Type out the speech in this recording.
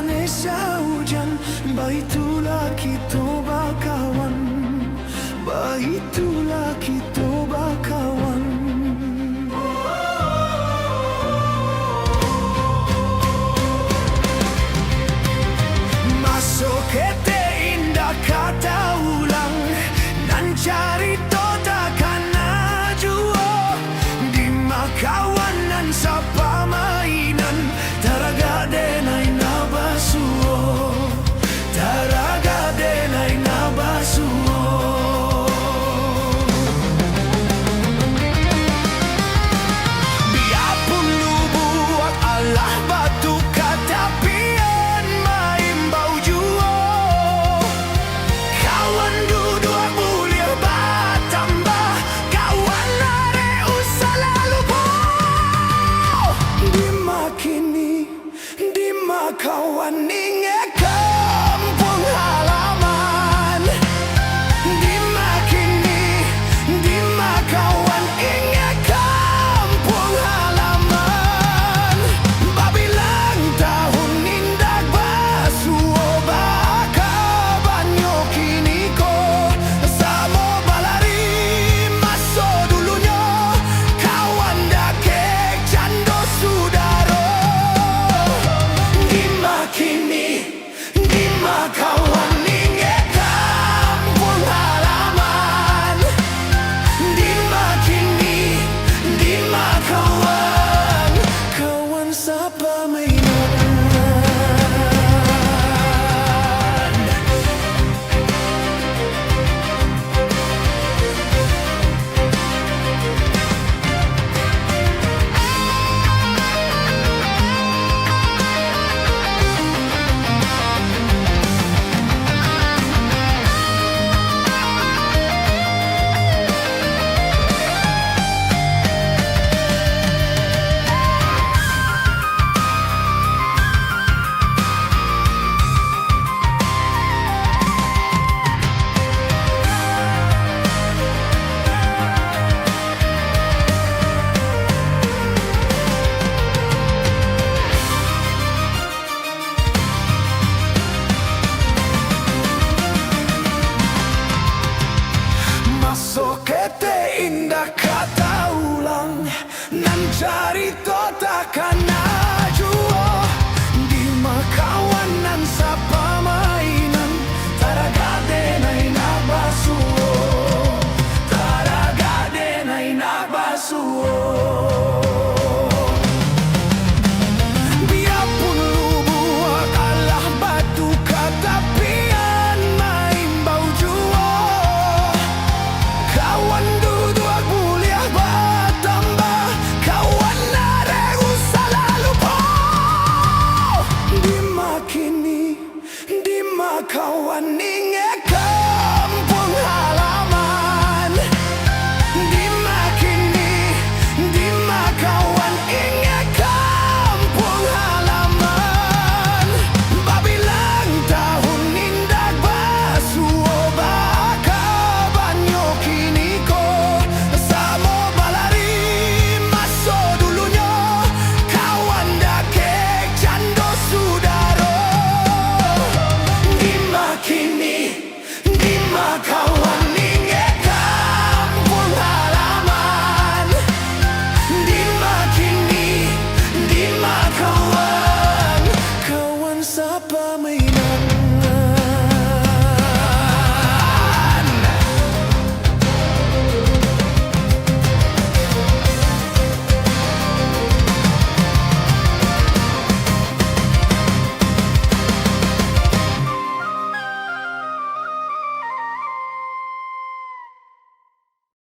Indonesia hujan, baitulah kita bakawan, baitulah kita bakawan. Masuk kete indah kata ulang, nan cari takkan najua di makawanan sapa mainan taraga denai nabasuo, taraga denai nabasuo. Biarpun lubuak Allah batu katapian main bau juo, kawan duduk mulia batambah, kawan nare usalalu po. Di makini, di makawan inge kampung halaman. Di makini, di makawan inge kampung halaman. Babilang tahun indah basuo baka banyo kini ko samo balari maso dulunya kawan dakek cando sudaro. Di makini, di makawan inge kampung halaman. Di makini, di makawan kawan sapa mainan. Masuk kete indah kata ulang, nan cari takkan najua di makawanan sapa mainan taraga denai nabasuo, taraga denai nabasuo. Biarpun lubuak Allah batu katapian main bau juo, kawan duduk mulia batambah, kawan nare usalalu po. Di makini, di makawan